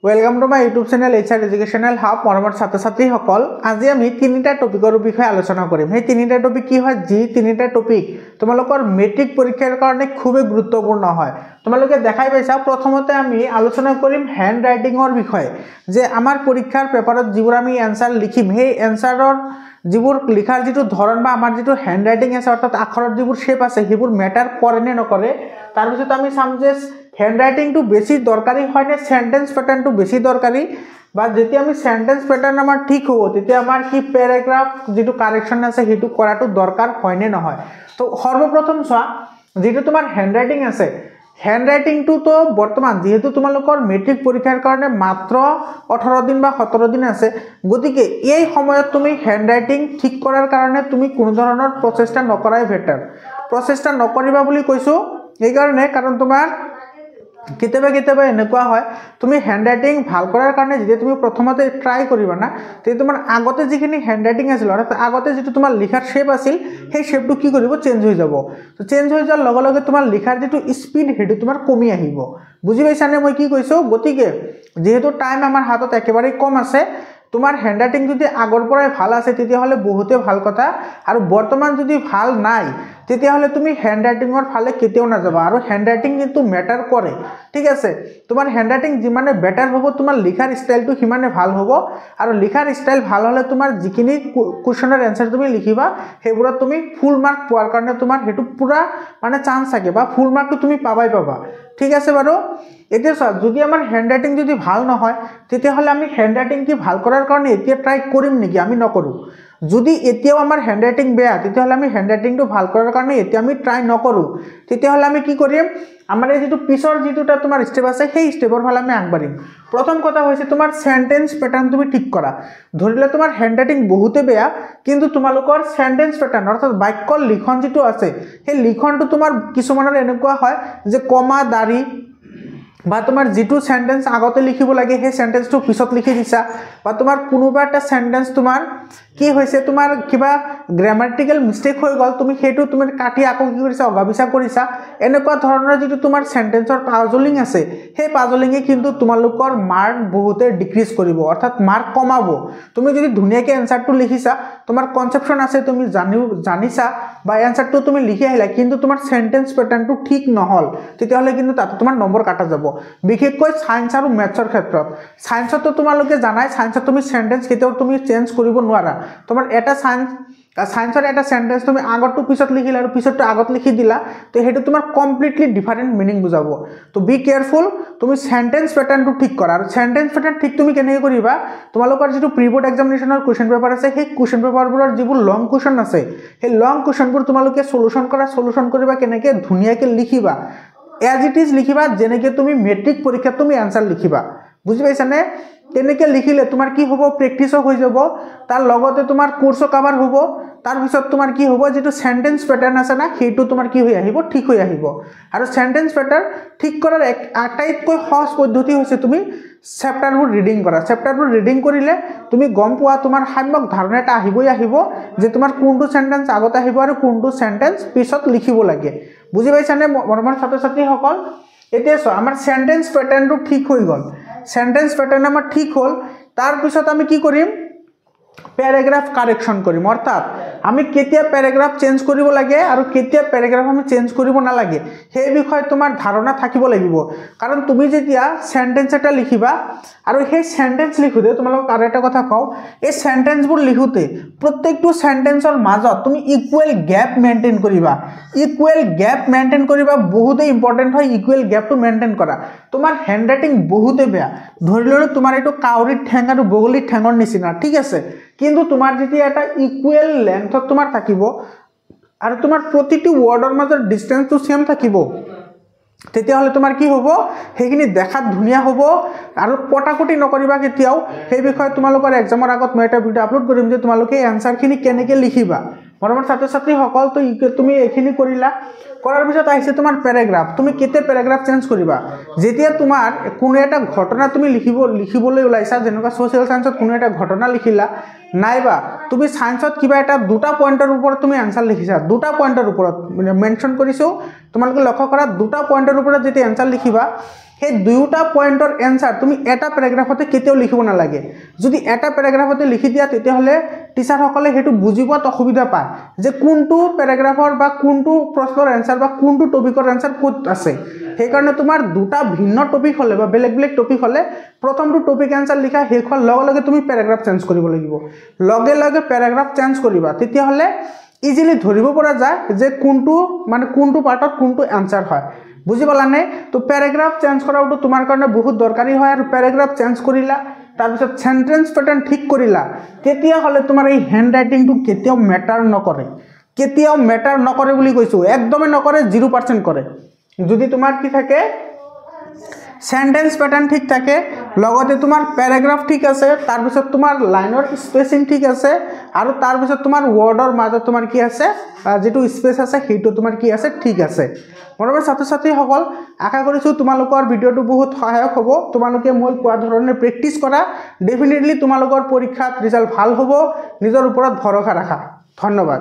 Welcome to my YouTube channel HR educational hub मरमर छात्र छात्री सकल आज आमी तीनिटा टपिकर विषय आलोचना करिम। हे तीनिटा टपिक कि হয় जी तीनिटा टपिक তোমালোকৰ মেট্ৰিক পৰীক্ষাৰ কাৰণে খুবই গুৰুত্বপূৰ্ণ হয়। তোমালোকে দেখাই পাইছা প্ৰথমতে আমি আলোচনা কৰিম হ্যান্ড ৰাইটিংৰ বিষয়ে যে আমাৰ পৰীক্ষাৰ পেপাৰত যিবোৰ আমি এনসাৰ লিখিম সেই এনসাৰৰ যিবোৰ লিখাৰ যেটো ধৰণ বা আমাৰ যেটো হ্যান্ড ৰাইটিং আছে অৰ্থাৎ আখৰৰ যিবোৰ শেপ আছে সেইবোৰ ম্যাটাৰ কৰে নে নকৰে তাৰ পিছত আমি চাম যে হ্যান্ড রাইটিং টু বেশি দরকারি হয় না সেন্টেন্স প্যাটার্ন টু বেশি দরকারি বা যেতিয়া আমি সেন্টেন্স প্যাটার্ন আমার ঠিক হবো তেতিয়া আমার কি প্যারাগ্রাফ যেটো কারেকশন আছে হেতু কৰাটো দৰকাৰ হয় না নহয়। তো সৰ্বপ্ৰথম চোৱা যেটো তোমাৰ হ্যান্ড ৰাইটিং আছে হ্যান্ড ৰাইটিং টু তো বৰ্তমান যেহেতু তোমালোকৰ মেট্ৰিক পৰীক্ষাৰ কাৰণে মাত্ৰ 18 দিন বা 17 দিন আছে গতিকে এই সময়ত তুমি হ্যান্ড রাইটিং ঠিক কৰাৰ কাৰণে তুমি কোনো ধৰণৰ প্ৰচেষ্টা নকৰাই বেটাৰ। প্ৰচেষ্টা নকৰিবা বুলি কৈছো এই কাৰণে কাৰণ তোমাৰ কেতিয়াবা কেতিয়াবা এনেকুৱা হয় তুমি হ্যান্ড ৰাইটিং ভাল কৰাৰ কাৰণে যদি তুমি প্ৰথমতে ট্ৰাই কৰিবা না তে তোমাৰ আগতে যিখিনি হ্যান্ড ৰাইটিং আছিল অৰ্থাৎ আগতে যেটো তোমাৰ লিখাৰ শেপ আছিল সেই শেপটো কি কৰিব চেঞ্জ হৈ যাব। তো চেঞ্জ হৈ যোৱাৰ লগে লগে তোমাৰ লিখাৰ যেটো স্পিড হেতু তোমাৰ কমি আহিব। বুজি পাইছানে মই কি কৈছো? গতিকে যেহেতু টাইম আমাৰ হাতত একেবাৰে কম আছে তোমাৰ হ্যান্ড ৰাইটিং যদি আগৰ পৰাই ভাল আছে তেতিয়া হলে বহুতে ভাল কথা আৰু বৰ্তমান যদি ভাল নাই তেতিয়া হলে তুমি হ্যান্ড ৰাইটিংৰ ফালে কেতিয়াও না যাবা আৰু হ্যান্ড ৰাইটিং কিন্তু ম্যাটাৰ কৰে। ঠিক আছে তোমাৰ হ্যান্ড ৰাইটিং যিমানে বেটাৰ হ'ব তোমাৰ লিখাৰ স্টাইলটো সিমানে ভাল হ'ব আৰু লিখাৰ স্টাইল ভাল হলে তোমাৰ যিখিনি কোৱেশ্চনৰ এনসাৰ তুমি লিখিবা হেবোৰত তুমি ফুল মাৰ্ক পোৱাৰ কাৰণে তোমাৰ হেতু পুৰা মানে চান্স থাকে বা ফুল মাৰ্কটো তুমি পাবাই পাবা। ঠিক আছে বাৰু এতিয়া যদি আমাৰ হ্যান্ড ৰাইটিং যদি ভাল নহয় তেতিয়া হলে আমি হ্যান্ড ৰাইটিং কি ভাল কৰাৰ কাৰণে এতিয়া ট্ৰাই কৰিম নেকি? আমি নকৰো। যদি এতিয়াও আমাৰ হ্যান্ড ৰাইটিং বেয়া তেতিয়া হলে আমি হ্যান্ড ৰাইটিংটো ভাল কৰাৰ কাৰণে এতিয়া আমি ট্ৰাই নকৰো তেতিয়া হলে আমি কি কৰিম আমাৰ এই যেটো পিছৰ যেটোটা তোমাৰ স্টেপ আছে সেই স্টেপৰ ফালে আমি আগবাঢ়িম। প্ৰথম কথা হৈছে তোমাৰ সেন্টেন্স প্যাটাৰ্ন তুমি ঠিক কৰা। ধৰিলে তোমাৰ হ্যান্ড ৰাইটিং বহুতে বেয়া কিন্তু তোমালোকৰ সেন্টেন্স প্যাটাৰ্ন অৰ্থাৎ বাক্যৰ লিখন যেটো আছে সেই লিখনটো তোমাৰ কিছুমানৰ এনেকুৱা হয় যে কমা দাৰি বা তোমাৰ যেটো সেন্টেন্স আগতে লিখিব লাগে সেই সেন্টেন্সটো পিছত লিখি দিছা বা তোমাৰ কোনোবা এটা সেন্টেন্স তোমাৰ কি হৈছে তোমাৰ কিবা গ্ৰামাটিক্যাল মিস্টেক হৈ গল তুমি হেতু তুমি কাটি আকৌ কি কৰিছা অগাবিছা কৰিছা এনেকুৱা ধৰণৰ যেটো তোমাৰ সেন্টেন্সৰ পাজলিং আছে সেই পাজলিংয়ে কিন্তু তোমালোকৰ মাৰ্ক বহুতে ডিক্ৰিজ কৰিব অৰ্থাৎ মাৰ্ক কমাব। তুমি যদি ধুনিয়াকে এনসাৰটো লিখিছা তোমাৰ কনসেপশন আছে তুমি জানিছা বা এনসাৰটো তুমি লিখি আহিলা কিন্তু তোমাৰ সেন্টেন্স প্যাটাৰ্নটো ঠিক নহল তেতিয়া হলে কিন্তু তাতে তোমাৰ নম্বৰ কাটা যাব। বিশেষকৈ সায়েন্স আৰু ম্যাথছৰ ক্ষেত্ৰত সায়েন্সতো তোমালোকে জানাই সায়েন্সত তুমি সেন্টেন্স কেতিয়াও তুমি চেঞ্জ কৰিব নোৱাৰা। তোমাৰ এটা সায়েন্সৰ এটা সেন্টেন্স তুমি আগৰটো পিছত লিখিলা আৰু পিছৰটো আগত লিখি দিলা তো হেতু তোমাৰ কমপ্লিটলি ডিফাৰেন্ট মিনিং বুজাব। তো বি কেয়াৰফুল তুমি সেন্টেন্স প্যাটাৰ্নটো ঠিক কৰা আৰু সেন্টেন্স প্যাটাৰ্ন ঠিক তুমি কেনেকৈ কৰিবা তোমালোকৰ যেটো প্ৰি বোৰ্ড এক্সামিনেশনৰ কোৱেশ্চন পেপাৰ আছে সেই কোৱেশ্চন পেপাৰবোৰৰ যিবোৰ লং কোৱেশ্চন আছে সেই লং কোৱেশ্চনবোৰ তোমালোকে সলিউশন কৰিবা কেনেকৈ ধুনিয়াকে লিখিবা এজ ইট ইজ লিখিবা যেনেকৈ তুমি মেট্ৰিক পৰীক্ষাত তুমি আনসাৰ লিখিবা। বুজি পাইছানে? তেনেকৈ লিখিলে তোমাৰ কি হ'ব প্ৰেক্টিসও হৈ যাব তাৰ লগতে তোমাৰ কোৰ্সও কভাৰ হ'ব তাৰ পিছত তোমাৰ কি হ'ব যেটো সেন্টেন্স প্যাটাৰ্ন আছে না হেতু তোমাৰ কি হৈ আহিব ঠিক হৈ আহিব। আৰু সেন্টেন্স প্যাটাৰ্ন ঠিক কৰাৰ আটাইতকৈ সহজ পদ্ধতি হৈছে তুমি চেপ্টাৰবোৰ ৰিডিং কৰা। চেপ্টাৰবোৰ ৰিডিং কৰিলে তুমি গম পোৱা তোমাৰ সম্যক ধাৰণা এটা আহিব যে তোমাৰ কোনটো সেন্টেন্স আগত আহিব আৰু কোনটো সেন্টেন্স পিছত লিখিব লাগে। বুজি পাইছানে মৰমৰ ছাত্ৰ ছাত্ৰী সকল? এতিয়া আমাৰ সেন্টেন্স প্যাটাৰ্নটো ঠিক হৈ গল সেন্টেন্স প্যাটাৰ্ন আমাৰ ঠিক হল তাৰ পিছত আমি কি কৰিম প্যাৰাগ্ৰাফ কাৰেকশন কৰিম অৰ্থাৎ আমি কেতিয়া প্যাৰাগ্ৰাফ চেঞ্জ কৰিব লাগে আৰু কেতিয়া প্যাৰাগ্ৰাফ আমি চেঞ্জ কৰিব নালাগে সেই বিষয়ে তোমাৰ ধাৰণা থাকিব লাগিব। কাৰণ তুমি যেতিয়া সেন্টেন্স এটা লিখিবা আৰু সেই সেন্টেন্স লিখোতে তোমালোকক আৰু এটা কথা কও এই সেন্টেন্সবোৰ লিখোতে প্ৰত্যেকটো সেন্টেন্সৰ মাজত তুমি ইকুৱেল গ্যাপ মেইনটেইন কৰিবা। ইকুৱেল গ্যাপ মেইনটেইন কৰিবা বহুতে ইম্পৰ্টেন্ট হয় ইকুৱেল গ্যাপটো মেইনটেইন কৰা। তোমাৰ হ্যান্ড ৰাইটিং বহুতে বেয়া ধৰিলৈ তোমাৰ এটো কাউৰী ঠেং আৰু বগলী ঠেঙৰ নিচিনা ঠিক আছে কিন্তু তোমাৰ যেতিয়া এটা ইকুৱেল লেন্থত তোমাৰ থাকিব আৰু তোমাৰ প্ৰতিটো ওয়াৰ্ডৰ মাজৰ ডিসটেন্সটো সেম থাকিব তেতিয়া হলে তোমাৰ কি হ'ব হেখিনি দেখাত ধুনিয়া হ'ব আৰু পটাকটি নকৰিবা কেতিয়াও। সেই বিষয়ে তোমালোকৰ এক্সামৰ আগত মই এটা ভিডিও আপলোড কৰিম যে তোমালোকে এনসাৰখিনি কেনেকৈ লিখিবা। মৰমৰ ছাত্ৰ ছাত্ৰী সকল তো তুমি এখিনি কৰিলা কৰাৰ পিছত আহিছে তোমাৰ প্যাৰাগ্ৰাফ। তুমি কেতিয়া প্যাৰাগ্ৰাফ চেঞ্জ কৰিবা যেতিয়া তোমাৰ কোনো এটা ঘটনা তুমি লিখিবলৈ ওলাইছা যেনেকুৱা সোশ্যাল সায়েন্সত কোনো এটা ঘটনা লিখিলা নাইবা তুমি সায়েন্সত কিবা এটা দুটা পয়েন্টৰ ওপৰত তুমি আনসাৰ লিখিছা দুটা পয়েন্টৰ ওপৰত মেনশন কৰিছো তোমালোকে লক্ষ্য কৰা দুটা পয়েন্টৰ ওপৰত যেতিয়া আনসাৰ লিখিবা সেই দুয়োটা পইণ্টৰ এনসাৰ তুমি এটা প্যাৰাগ্ৰাফতে কেতিয়াও লিখিব নালাগে যদি এটা প্যাৰাগ্ৰাফতে লিখি দিয়া তেতিয়াহলে টিচাৰ সকলে হেতু বুজিবত অসুবিধা পায় যে কোনটো প্যাৰাগ্ৰাফৰ বা কোনটো প্ৰশ্নৰ এনসাৰ বা কোনটো টপিকৰ এনসাৰ ক'ত আছে সেই কাৰণে তোমাৰ দুটা ভিন্ন টপিক হলে বা বেলেগ বেলেগ টপিক হলে প্ৰথমটো টপিক এনসাৰ লিখা শেষ হোৱাৰ লগে লগে তুমি প্যাৰাগ্ৰাফ চেঞ্জ কৰিব লাগিব লগে লগে প্যাৰাগ্ৰাফ চেঞ্জ কৰিবা তেতিয়াহলে ইজিলি ধৰিব পৰা যায় যে কোনটো পাৰ্টত কোনটো এনসাৰ হয় বুজি পালানে তো প্যাৰাগ্ৰাফ চেঞ্জ কৰাটো তোমাৰ কাৰণে বহুত দৰকাৰী হয় আৰু প্যাৰাগ্ৰাফ চেঞ্জ কৰিলা তাৰ পিছত সেন্টেন্স প্যাটাৰ্ন ঠিক কৰিলা তেতিয়া হলে তোমাৰ এই হ্যান্ড ৰাইটিংটো কেতিয়াও মেটাৰ নকৰে বুলি কৈছো একদমে নকৰে 0% কৰে যদি তোমাৰ কি থাকে সেন্টেন্স প্যাটাৰ্ন ঠিক থাকে লগতে তোমাৰ প্যাৰাগ্ৰাফ ঠিক আছে তাৰ পিছত তোমাৰ লাইনৰ স্পেচিং ঠিক আছে আৰু তাৰ পিছত তোমাৰ ওয়াৰ্ডৰ মাজত তোমাৰ কি আছে যেটো স্পেচ আছে হেটো তোমাৰ কি আছে ঠিক আছে মৰমৰ ছাত্ৰ-ছাত্ৰী সকল আশা কৰিছো তোমালোকৰ ভিডিওটো বহুত সহায়ক হ'ব তোমালোকে মই কোৱা ধৰণে প্ৰেক্টিস কৰা ডেফিনেটলি তোমালোকৰ পৰীক্ষাত ৰিজাল্ট ভাল হ'ব নিজৰ ওপৰত ভৰসা ৰাখা ধন্যবাদ